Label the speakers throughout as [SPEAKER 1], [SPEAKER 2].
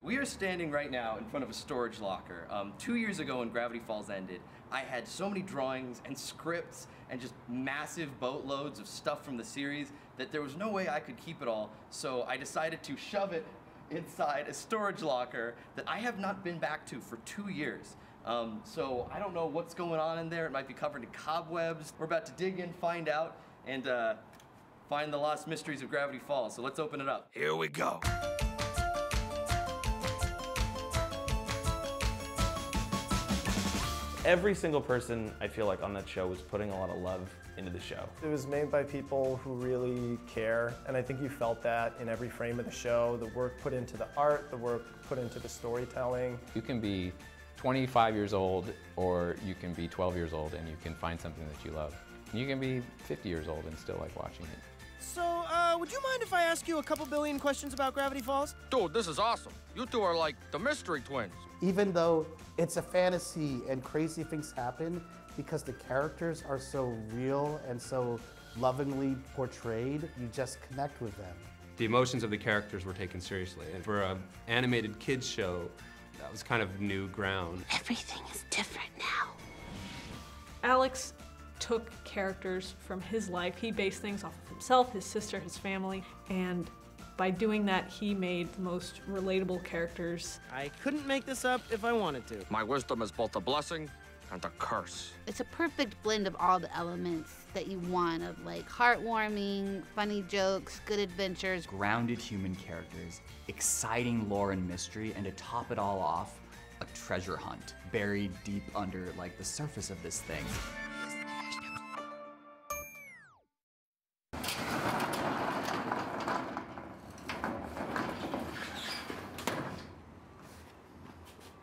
[SPEAKER 1] We are standing right now in front of a storage locker. 2 years ago when Gravity Falls ended, I had so many drawings and scripts and just massive boatloads of stuff from the series that there was no way I could keep it all, so I decided to shove it inside a storage locker that I have not been back to for 2 years. So I don't know what's going on in there. It might be covered in cobwebs. We're about to dig in, find out, and find the lost mysteries of Gravity Falls. So let's open it up. Here we go.
[SPEAKER 2] Every single person, I feel like, on that show was putting a lot of love into the show.
[SPEAKER 3] It was made by people who really care, and I think you felt that in every frame of the show. The work put into the art, the work put into the storytelling.
[SPEAKER 4] You can be 25 years old, or you can be 12 years old and you can find something that you love. And you can be 50 years old and still like watching it.
[SPEAKER 5] So, would you mind if I ask you a couple billion questions about Gravity Falls?
[SPEAKER 6] Dude, this is awesome. You two are like the mystery twins.
[SPEAKER 7] Even though it's a fantasy and crazy things happen, because the characters are so real and so lovingly portrayed, you just connect with them.
[SPEAKER 8] The emotions of the characters were taken seriously, and for an animated kids show, that was kind of new ground.
[SPEAKER 9] Everything is different now.
[SPEAKER 10] Alex took characters from his life. He based things off of himself, his sister, his family, and by doing that, he made the most relatable characters.
[SPEAKER 5] I couldn't make this up if I wanted to.
[SPEAKER 6] My wisdom is both a blessing and a curse.
[SPEAKER 9] It's a perfect blend of all the elements that you want, of like heartwarming, funny jokes, good adventures.
[SPEAKER 11] Grounded human characters, exciting lore and mystery, and to top it all off, a treasure hunt buried deep under like the surface of this thing.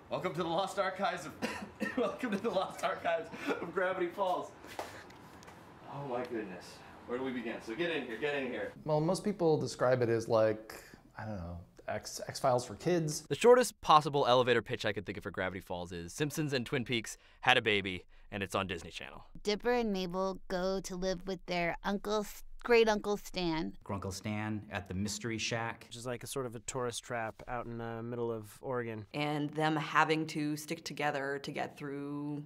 [SPEAKER 1] Welcome to the Lost Archives of Welcome to the Lost Archives of Gravity Falls. Oh my goodness. Where do we begin? So get in here, get in here.
[SPEAKER 3] Well, most people describe it as like, I don't know, X-Files for kids.
[SPEAKER 1] The shortest possible elevator pitch I could think of for Gravity Falls is Simpsons and Twin Peaks had a baby, and it's on Disney Channel.
[SPEAKER 9] Dipper and Mabel go to live with their great uncle Stan.
[SPEAKER 11] Grunkle Stan at the Mystery Shack.
[SPEAKER 5] Which is like a sort of a tourist trap out in the middle of Oregon.
[SPEAKER 12] And them having to stick together to get through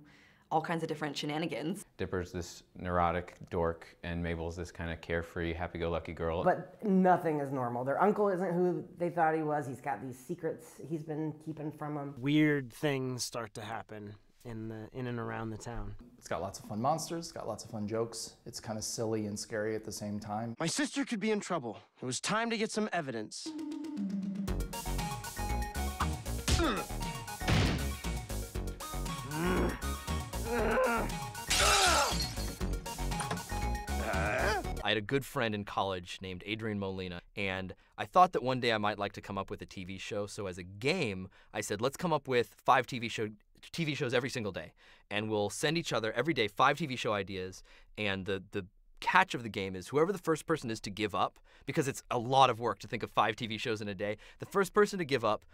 [SPEAKER 12] all kinds of different shenanigans.
[SPEAKER 4] Dipper's this neurotic dork, and Mabel's this kind of carefree, happy-go-lucky girl.
[SPEAKER 13] But nothing is normal. Their uncle isn't who they thought he was. He's got these secrets he's been keeping from them.
[SPEAKER 5] Weird things start to happen in and around the town.
[SPEAKER 3] It's got lots of fun monsters, it's got lots of fun jokes. It's kind of silly and scary at the same time.
[SPEAKER 5] My sister could be in trouble. It was time to get some evidence.
[SPEAKER 1] I had a good friend in college named Adrian Molina, and I thought that one day I might like to come up with a TV show. So as a game, I said, let's come up with 5 TV shows every single day, and we'll send each other every day 5 TV show ideas. And the catch of the game is whoever the first person is to give up, because it's a lot of work to think of 5 TV shows in a day, the first person to give up,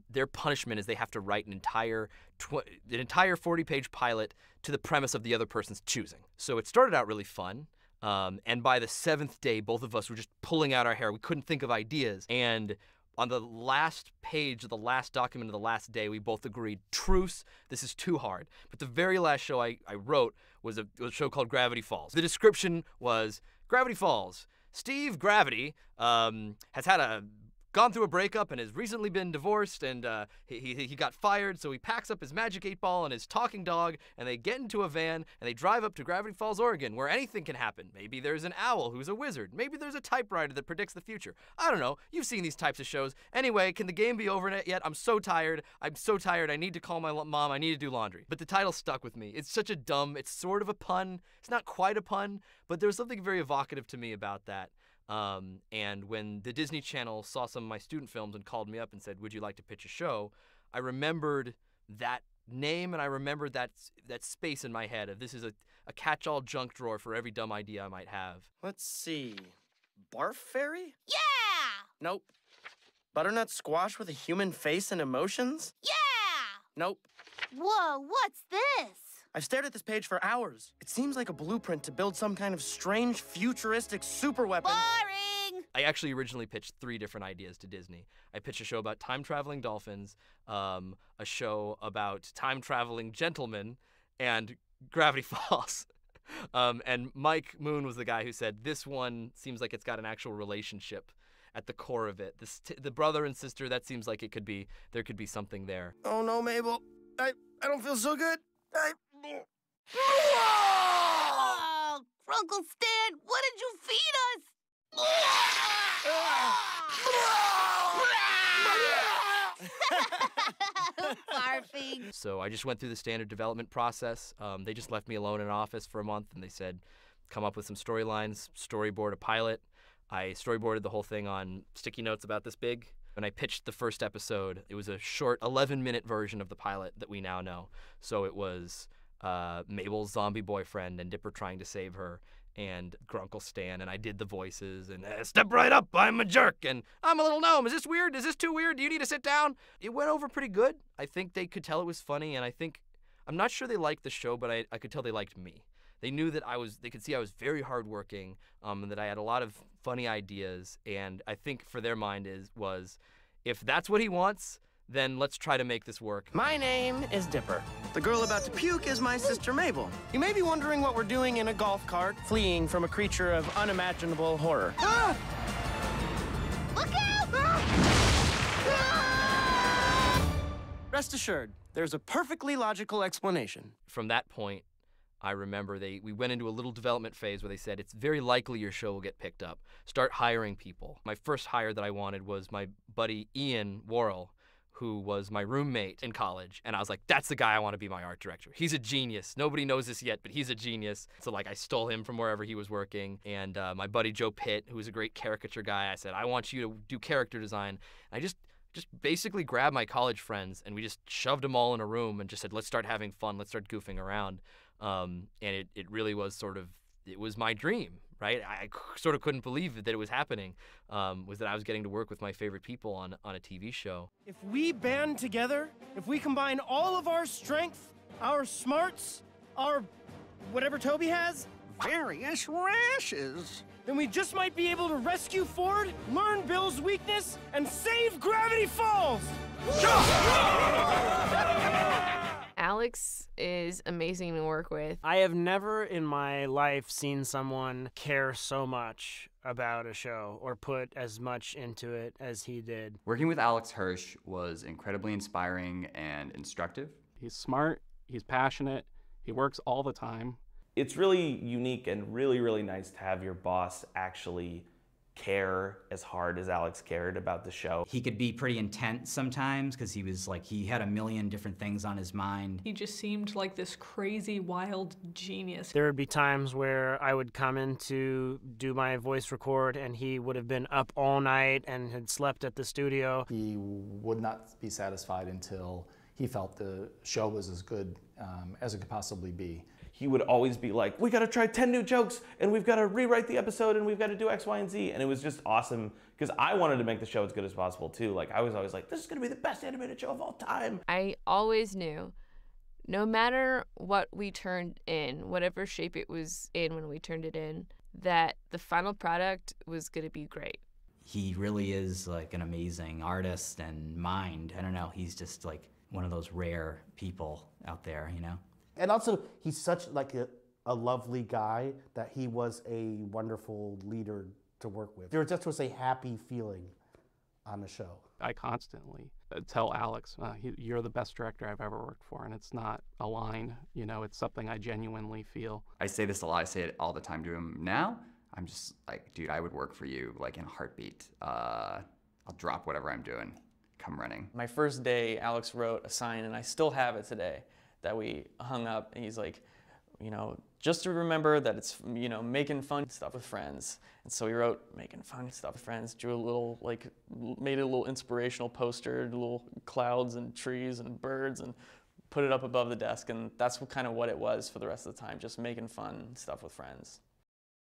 [SPEAKER 1] their punishment is they have to write an entire 40-page pilot to the premise of the other person's choosing. So it started out really fun. And by the 7th day, both of us were just pulling out our hair. We couldn't think of ideas. And on the last page of the last document of the last day, we both agreed, truce, this is too hard. But the very last show I wrote was a show called Gravity Falls. The description was, Gravity Falls. Steve Gravity has gone through a breakup and has recently been divorced, and he got fired, so he packs up his magic 8-ball and his talking dog, and they get into a van, and they drive up to Gravity Falls, Oregon, where anything can happen. Maybe there's an owl who's a wizard. Maybe there's a typewriter that predicts the future. I don't know. You've seen these types of shows. Anyway, can the game be over yet? I'm so tired. I'm so tired. I need to call my mom. I need to do laundry. But the title stuck with me. It's such a it's sort of a pun. It's not quite a pun, but there's something very evocative to me about that. And when the Disney Channel saw some of my student films and called me up and said, would you like to pitch a show? I remembered that name, and I remembered that space in my head of this is a catch-all junk drawer for every dumb idea I might have.
[SPEAKER 5] Let's see. Barf Fairy?
[SPEAKER 9] Yeah!
[SPEAKER 5] Nope. Butternut squash with a human face and emotions?
[SPEAKER 9] Yeah!
[SPEAKER 5] Nope.
[SPEAKER 9] Whoa, what's this?
[SPEAKER 5] I've stared at this page for hours. It seems like a blueprint to build some kind of strange, futuristic superweapon.
[SPEAKER 9] Boring!
[SPEAKER 1] I actually originally pitched 3 different ideas to Disney. I pitched a show about time-traveling dolphins, a show about time-traveling gentlemen, and Gravity Falls. And Mike Moon was the guy who said, this one seems like it's got an actual relationship at the core of it. The brother and sister, that seems like there could be something there.
[SPEAKER 5] Oh no, Mabel. I don't feel so good.
[SPEAKER 9] Oh, Uncle Stan, what did you feed us? Barfing.
[SPEAKER 1] So I just went through the standard development process. They just left me alone in an office for a month, and they said, come up with some storylines, storyboard a pilot. I storyboarded the whole thing on sticky notes about this big. When I pitched the first episode, it was a short 11-minute version of the pilot that we now know. So it was Mabel's zombie boyfriend and Dipper trying to save her, and Grunkle Stan, and I did the voices, and step right up, I'm a jerk, and I'm a little gnome. Is this weird? Is this too weird? Do you need to sit down? It went over pretty good. I think they could tell it was funny, and I'm not sure they liked the show, but I could tell they liked me. They knew that they could see I was very hardworking, and that I had a lot of funny ideas, and I think for their mind was, if that's what he wants, then let's try to make this work.
[SPEAKER 5] My name is Dipper. The girl about to puke is my sister Mabel. You may be wondering what we're doing in a golf cart, fleeing from a creature of unimaginable horror. Ah!
[SPEAKER 9] Look out!
[SPEAKER 5] Rest assured, there's a perfectly logical explanation.
[SPEAKER 1] From that point, I remember we went into a little development phase where they said, it's very likely your show will get picked up. Start hiring people. My first hire that I wanted was my buddy Ian Worrell, who was my roommate in college. And I was like, that's the guy I want to be my art director. He's a genius. Nobody knows this yet, but he's a genius. So I stole him from wherever he was working. And my buddy Joe Pitt, who was a great caricature guy, I said, I want you to do character design. And I just basically grabbed my college friends, and we just shoved them all in a room and just said, let's start having fun. Let's start goofing around. And it really was it was my dream, right? I sort of couldn't believe that it was happening, was that I was getting to work with my favorite people on a TV show.
[SPEAKER 5] If we band together, if we combine all of our strength, our smarts, our whatever Toby has,
[SPEAKER 14] various rashes,
[SPEAKER 5] then we just might be able to rescue Ford, learn Bill's weakness, and save Gravity Falls!
[SPEAKER 15] Alex is amazing to work with.
[SPEAKER 16] I have never in my life seen someone care so much about a show or put as much into it as he did.
[SPEAKER 11] Working with Alex Hirsch was incredibly inspiring and instructive.
[SPEAKER 17] He's smart, he's passionate, he works all the time.
[SPEAKER 2] It's really unique and really, really nice to have your boss actually care as hard as Alex cared about the show.
[SPEAKER 18] He could be pretty intense sometimes because he had a million different things on his mind.
[SPEAKER 10] He just seemed like this crazy, wild genius.
[SPEAKER 16] There would be times where I would come in to do my voice record and he would have been up all night and had slept at the studio.
[SPEAKER 19] He would not be satisfied until he felt the show was as good as it could possibly be.
[SPEAKER 2] He would always be like, we gotta try 10 new jokes, and we've gotta rewrite the episode, and we've gotta do X, Y, and Z. And it was just awesome, because I wanted to make the show as good as possible, too. I was always like, this is gonna be the best animated show of all time.
[SPEAKER 15] I always knew, no matter what we turned in, whatever shape it was in when we turned it in, that the final product was gonna be great.
[SPEAKER 18] He really is an amazing artist and mind. I don't know, he's just one of those rare people out there, you know?
[SPEAKER 7] And also, he's such a lovely guy that he was a wonderful leader to work with. There just was a happy feeling on the show.
[SPEAKER 17] I constantly tell Alex, you're the best director I've ever worked for, and it's not a line, it's something I genuinely feel.
[SPEAKER 11] I say this a lot, I say it all the time to him now. I'm just like, dude, I would work for you in a heartbeat. I'll drop whatever I'm doing, come running.
[SPEAKER 20] My first day, Alex wrote a sign, and I still have it today, that we hung up, and he's like, just to remember that it's, making fun stuff with friends. And so he wrote, making fun stuff with friends, drew a little, made a little inspirational poster, little clouds and trees and birds, and put it up above the desk. And that's kind of what it was for the rest of the time, just making fun stuff with friends.